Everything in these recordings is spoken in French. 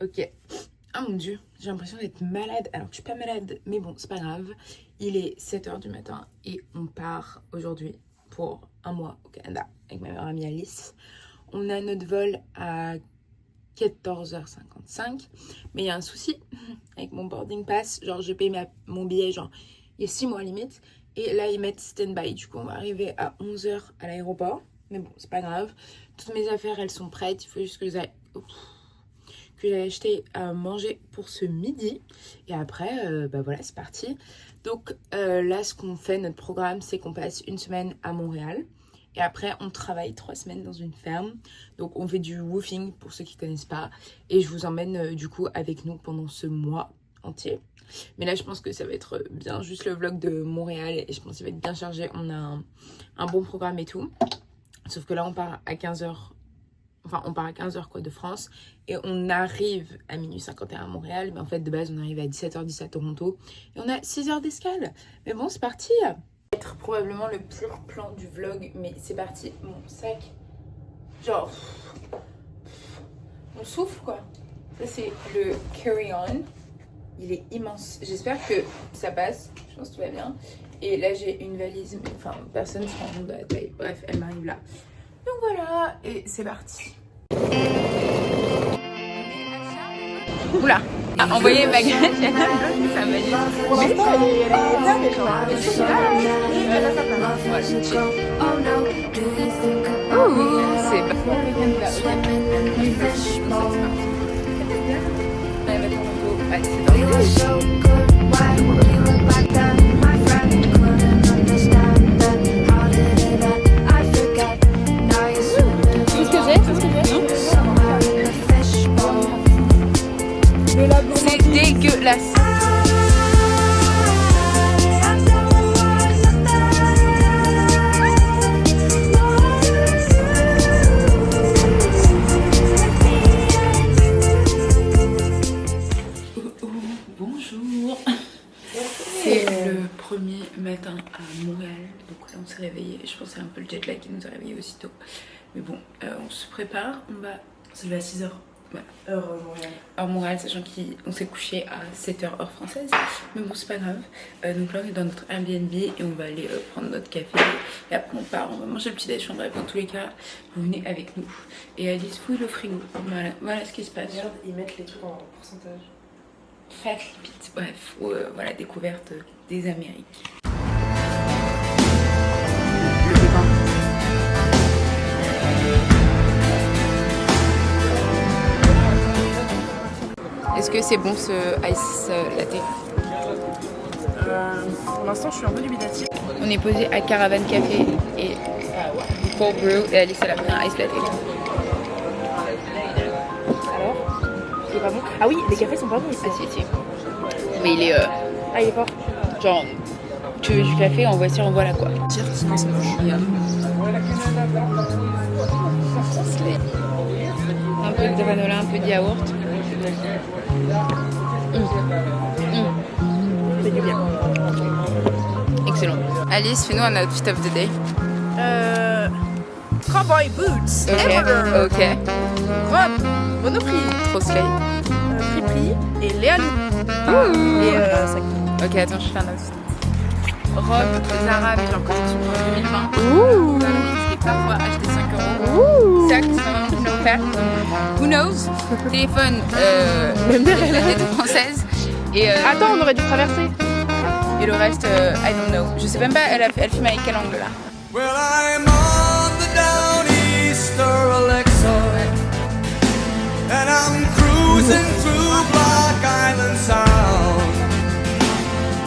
Ok. Ah mon dieu, j'ai l'impression d'être malade alors que je suis pas malade, mais bon, c'est pas grave. Il est 7h du matin et on part aujourd'hui pour un mois au Canada avec ma meilleure amie Alice. On a notre vol à 14h55, mais il y a un souci avec mon boarding pass. Genre, j'ai payé mon billet, genre, il y a 6 mois limite, et là, ils mettent stand-by. Du coup, on va arriver à 11h à l'aéroport, mais bon, c'est pas grave. Toutes mes affaires, elles sont prêtes. Il faut juste que j'aille acheter à manger pour ce midi. Et après, bah voilà, c'est parti. Donc là, ce qu'on fait, notre programme, c'est qu'on passe une semaine à Montréal. Et après, on travaille 3 semaines dans une ferme. Donc, on fait du woofing pour ceux qui ne connaissent pas. Et je vous emmène du coup avec nous pendant ce mois entier. Mais là, je pense que ça va être bien juste le vlog de Montréal. Et je pense qu'il va être bien chargé. On a un bon programme et tout. Sauf que là, on part à 15h. Enfin, on part à 15h quoi, de France. Et on arrive à minuit 51 à Montréal. Mais en fait, de base, on arrive à 17h10 à Toronto. Et on a 6 heures d'escale. Mais bon, c'est parti. Être probablement le pire plan du vlog, mais c'est parti. Mon sac, genre, on souffle quoi. Ça c'est le carry-on, il est immense. J'espère que ça passe, je pense que tout va bien. Et là j'ai une valise, mais enfin personne ne se rend compte de la taille. Bref, elle m'arrive là. Donc voilà, et c'est parti. Oula, envoyer ma gâche, ça m'a dit. C'est dégueulasse. Bonjour. C'est le premier matin à Montréal. Donc là on s'est réveillé. Je pense que c'est un peu le jet lag qui nous a réveillés aussitôt. Mais bon, on se prépare. On va se lever à 6h. Ouais. Heure Montréal, sachant qu'on s'est couché à 7h heure française. Mais bon, c'est pas grave. Donc là, on est dans notre Airbnb et on va aller prendre notre café. Et après, on part, on va manger le petit déj. Bref, dans tous les cas, vous venez avec nous. Et Alice fouille le frigo. Voilà ce qui se passe. Regarde, ils mettent les trucs en pourcentage. Fat Lipit. Bref, voilà, découverte des Amériques. Est-ce que c'est bon ce ice latte? Pour l'instant, je suis un peu dubitative. On est posé à Caravan Café et Cold Brew et Alice elle a pris un ice latte. Alors, c'est pas bon? Ah oui, les cafés sont pas bons ici. Ah si. Mais il est... Ah, il est fort. Genre, tu veux du café, en voici, en voilà quoi. Sinon c'est moche. Un peu de granola, un peu de yaourt. C'est du bien. Excellent. Alice, fais-nous un outfit of the day. Cowboy boots. Ok. Robe. Monoprix. Trop slay. Friperie. Et Léa Lou. Et sac. Ok, attends, je fais un outfit. Robe Zara, mais genre collection 2020. Et parfois acheter 5€. Sac, c'est pas vraiment une offerte. Who knows? Téléphone, la tête française. Et Attends, on aurait dû traverser. Et le reste, I don't know. Je sais même pas, elle filme avec quel angle là. Well, I'm on the Downeaster Alexa, and I'm cruising through Block Island Sound.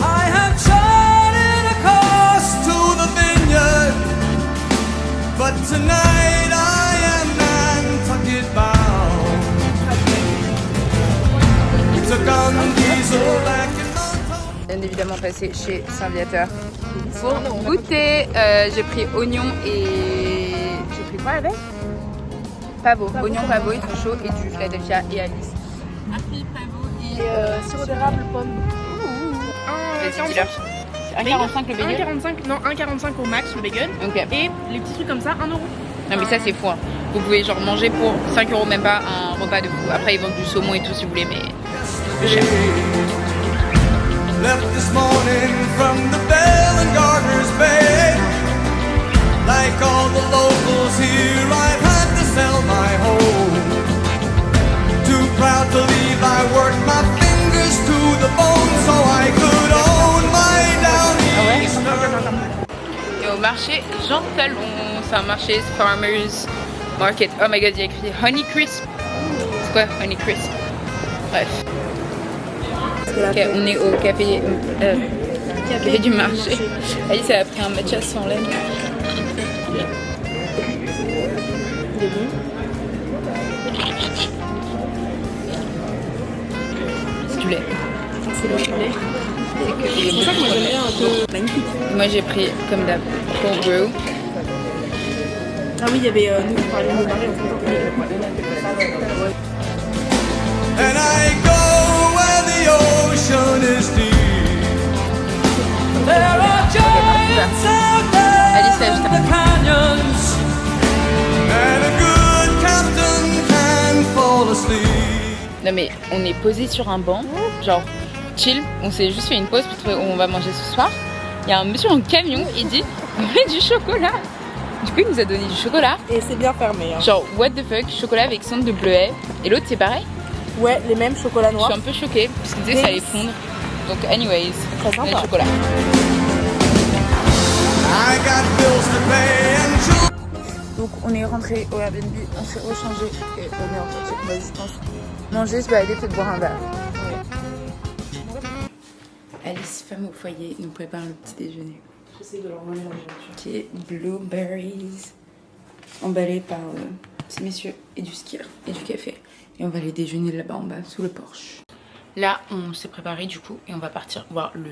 I have charted a course to the vineyard, but tonight I am Nantucket bound. We took on diesel back in Bien évidemment passé chez Saint-Viateur pour goûter. J'ai pris oignon et... J'ai pris quoi avec? Pavot. Oignon, pavot, ils sont chauds et du Philadelphia et Alice. A pris pavot et... Sirop d'érable, pomme. Vas-y, dis-leur. 1,45 le bagel. 1,45, non, 1,45 au max le bagel. Ok. Et les petits trucs comme ça, 1 €. Non mais ça c'est fou. Hein. Vous pouvez genre manger pour 5 € même pas un repas de fou. Après ils vendent du saumon et tout si vous voulez, mais c'est cher. Left this morning from the Bell and Gardner's Bay. Like all the locals here, I've had to sell my home. Too proud to leave, I worked my fingers to the bone so I could own my Downeaster. Et au marché Jean Talon, c'est un marché Farmers Market. Oh my god, il y a écrit Honey Crisp. C'est quoi Honey Crisp? Bref. Ok, on est au café du marché. Alice elle a pris un matcha sans lait. C'est du lait. C'est le lait. C'est pour ça que moi j'aime bien un peu magnifique. Moi j'ai pris comme d'hab cold brew. Ah oui, il y avait nous on parlait de Marie en fait. And I go where the ocean is deep. There are giants out there Alice a acheté in the canyons, and a good captain can fall asleep. Non mais on est posé sur un banc, genre chill, on s'est juste fait une pause pour trouver où on va manger ce soir. Il y a un monsieur en camion, il dit on met du chocolat. Du coup il nous a donné du chocolat. Et c'est bien fermé. Hein. Genre what the fuck, chocolat avec centre de bleuet. Et l'autre c'est pareil. Ouais, les mêmes chocolats Je noirs. suis un peu choquée parce qu'il disait que ça allait fondre. Donc anyways, Très on a sympa. le chocolat. I got bills to pay and children. Donc on est rentré au Airbnb, on s'est rechangé et on est en sorti. On va juste manger, se balader, peut-être boire un verre. Alice, femme au foyer, nous prépare le petit déjeuner. J'essaie de leur voler la nourriture. Qui est blueberries emballés par ces messieurs et du skier et du café. Et on va aller déjeuner là-bas en bas sous le porche. Là on s'est préparé du coup et on va partir voir le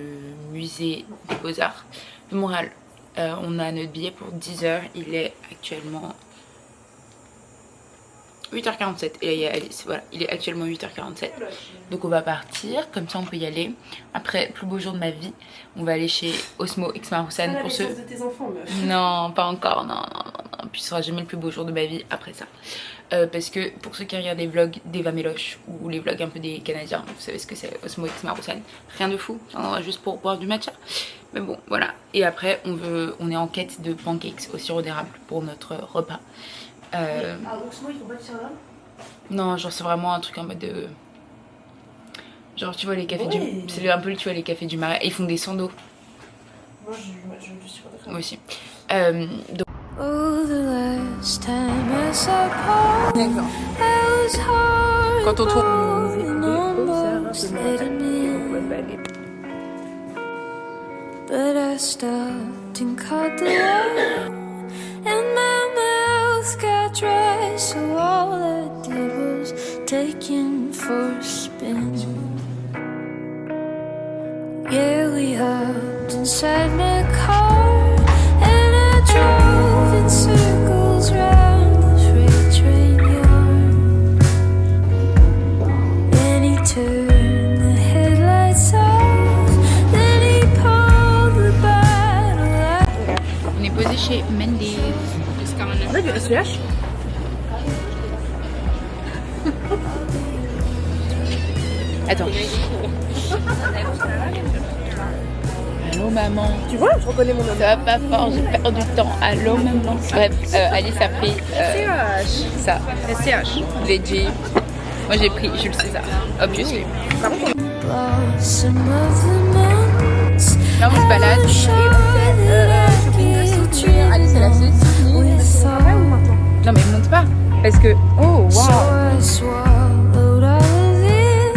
musée des Beaux-Arts de Montréal. On a notre billet pour 10 h, il est actuellement 8h47 et là il y a Alice, voilà, il est actuellement 8h47. Donc on va partir, comme ça on peut y aller. Après, plus beau jour de ma vie, on va aller chez Osmo X Maroussan pour ceux... de tes enfants, meuf. Non, pas encore, non. Puis ce sera jamais le plus beau jour de ma vie après ça. Parce que pour ceux qui regardent les vlogs d'Eva Méloche ou les vlogs un peu des Canadiens, vous savez ce que c'est Osmo X Maroussan. Rien de fou, juste pour boire du matcha. Mais bon, voilà. Et après, on est en quête de pancakes au sirop d'érable pour notre repas. Ah, Oxmo, ils font pas de sirop? Non, genre c'est vraiment un truc en mode de... Genre tu vois les cafés Ouais. du... C'est un peu tu vois les cafés du Marais. Et ils font des sandos. Moi, je suis pas Moi aussi. Donc... Oh, the last time I saw Paul, D'accord. I was hard Quand on tourne and almost let him in. But I stopped and caught the light, and my mouth got dry, so all I did was take him for a spin. Yeah, we hopped inside my car, and I drove in circles round the freight train yard. And he turned the headlights off, then he pulled the bottle out. On est posé chez Mendy's. On a du SCH. Attends. Allô maman. Tu vois, je reconnais mon nom. Ça va pas fort, j'ai perdu du temps. Allô maman. Bref, Alice a pris SCH. ça. SCH. Veggie. Moi j'ai pris Jules César. Obviously. Blossom of the mountains. Là on se balade. Alice elle a ses Non mais monte pas. Parce que... Oh So waouh. I swallowed all of it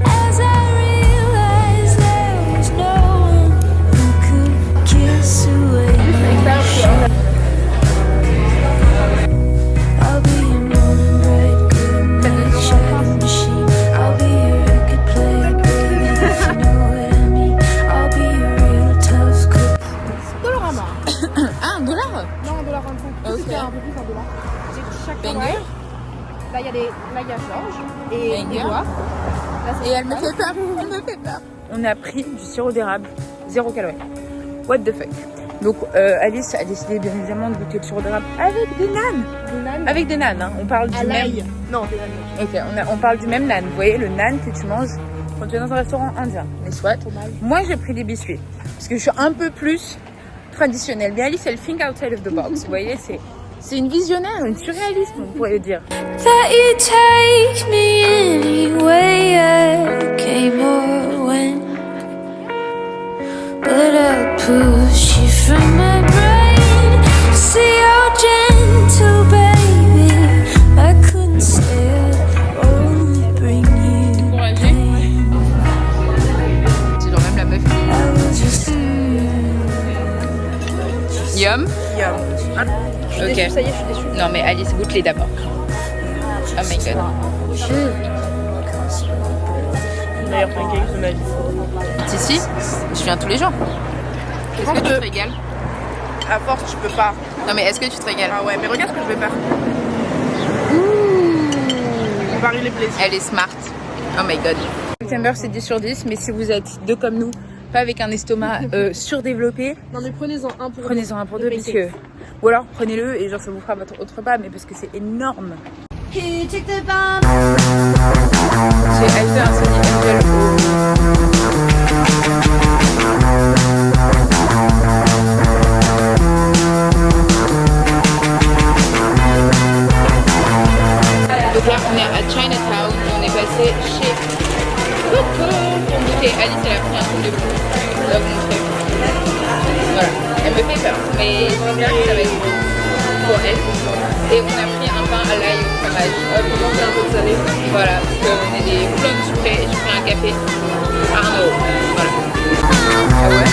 as I realized there was no one who could kiss away my shame. I'll be your morning bright, good night shining machine. I'll be your record player, baby, if you know what I mean. I'll be your real tough cook. Dollarama. Ah, $1? Non, $1.25. Ok. C'était un peu plus $1. J'ai pris chaque Banger. oreille. Là, il y a Georges et Banger. Edouard. Là, c'est Et elle me Chantal. fait peur. Elle me fait peur. on a pris du sirop d'érable, 0 calories. What the fuck. Donc Alice a décidé bien évidemment de goûter le sirop d'érable avec des nanes. Avec des nanes, hein. On parle du même. Non, des nanes. Ok, on parle du même nan. Vous voyez le nan que tu manges quand tu es dans un restaurant indien. Mais soit. Moi j'ai pris des biscuits parce que je suis un peu plus traditionnelle. Mais Alice elle think outside of the box. Vous voyez, c'est une visionnaire, une surréaliste on pourrait dire. That you take me anyway I came or went, but I push you from my brain. See how gentle, baby. I couldn't stay, only bring you pain. C'est genre même la meuf. I was just Yum. Je suis Ok. déçue, ça y est, je suis déçue. Non mais Alice goûte-les d'abord. Oh my god. Meilleur pancake de ma vie. Si, je viens tous les jours. Est-ce que tu te régales? À force, je peux pas. Non mais est-ce que tu te régales? Ah ouais, mais regarde ce que je vais faire. On varie les plaisirs. Elle est smart. Oh my god. September c'est 10 sur 10, mais si vous êtes deux comme nous, pas avec un estomac surdéveloppé, Non mais prenez-en un pour prenez-en un pour deux parce que... Ou alors prenez-le et genre ça vous fera votre autre repas, mais parce que c'est énorme. J'ai acheté un Sony Angel Donc là on est à Chinatown et on est passé chez Coco pour goûter. Alice elle a pris un truc de fou. Je dois vous montrer. Voilà, elle me fait peur, mais j'espère que ça va être bon pour elle. Et on a pris un pain à l'ail au fromage. Comment c'est un peu salé? Voilà, parce qu'on est des clones sucrés et j'ai pris un café Arnaud. Voilà. Ah ouais?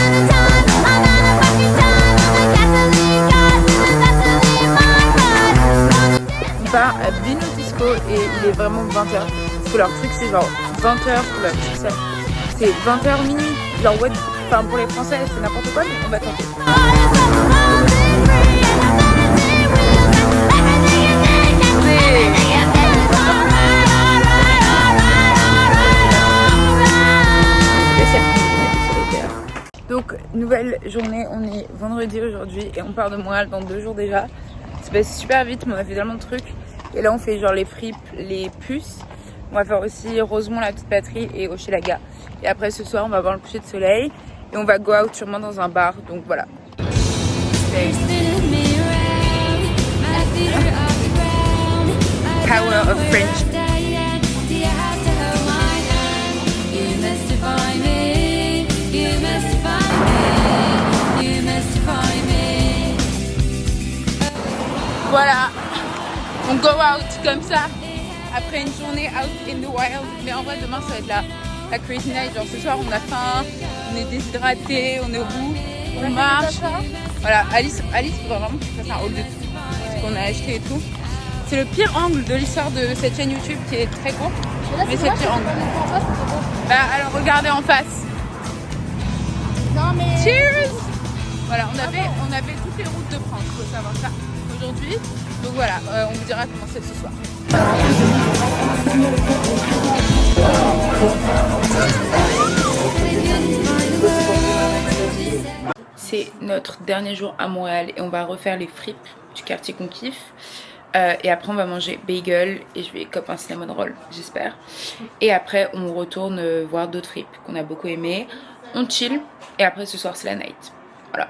On part à Bino Disco et il est vraiment 20h. Parce que leur truc c'est genre 20h pour la succès. C'est 20h minuit. Genre what? Enfin pour les Français c'est n'importe quoi mais on va tenter. Donc nouvelle journée, on est vendredi aujourd'hui et on part de Montréal dans 2 jours déjà. C'est passé super vite mais on a fait tellement de trucs. Et là on fait genre les fripes, les puces. On va faire aussi Rosemont, la petite patrie et Hochelaga. Et après ce soir on va voir le coucher de soleil. Et on va go out sûrement dans un bar, donc voilà. Power of French. Voilà, on go out comme ça après une journée out in the wild. Mais en vrai demain ça va être la crazy night. Genre ce soir on a faim, on est déshydraté, on est au bout, on marche. Voilà, Alice faudra vraiment que tu fasses un haul de tout ce qu'on a acheté et tout. C'est le pire angle de l'histoire de cette chaîne YouTube qui est très court. Mais c'est le pire angle. Bah alors regardez en face. Non mais... Cheers! Voilà, on avait toutes les routes de France, il faut savoir ça aujourd'hui. Donc voilà, on vous dira comment c'est ce soir. C'est notre dernier jour à Montréal et on va refaire les fripes du quartier qu'on kiffe. Et après on va manger bagel et je vais coper un cinnamon roll, j'espère. Et après on retourne voir d'autres fripes qu'on a beaucoup aimé. On chill et après ce soir c'est la night. Voilà.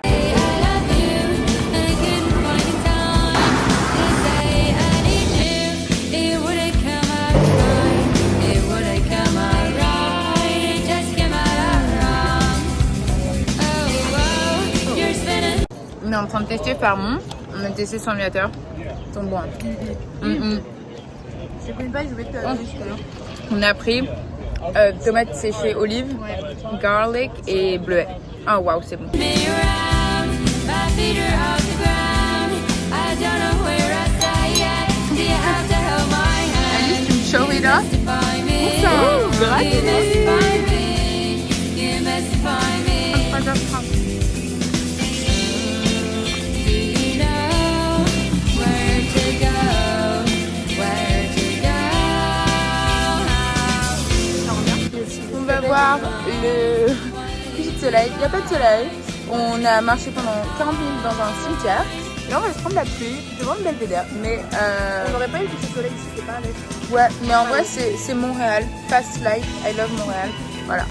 On est en train de tester Farmont. On a testé sans aviateur. Ils sont bons. Je connais pas, je vais te donner tout à l'heure. On a pris tomates séchées, olives, garlic et bleuet. Ah waouh, c'est bon. Alice, tu me show it up? On va voir le soleil, il n'y a pas de soleil. On a marché pendant 40 minutes dans un cimetière. Là, on va se prendre la pluie devant le belvédère. Mais On n'aurait pas eu tout ce soleil si c'était pas à l'est. ouais, mais en vrai, c'est Montréal. Fast life, I love Montréal. Voilà.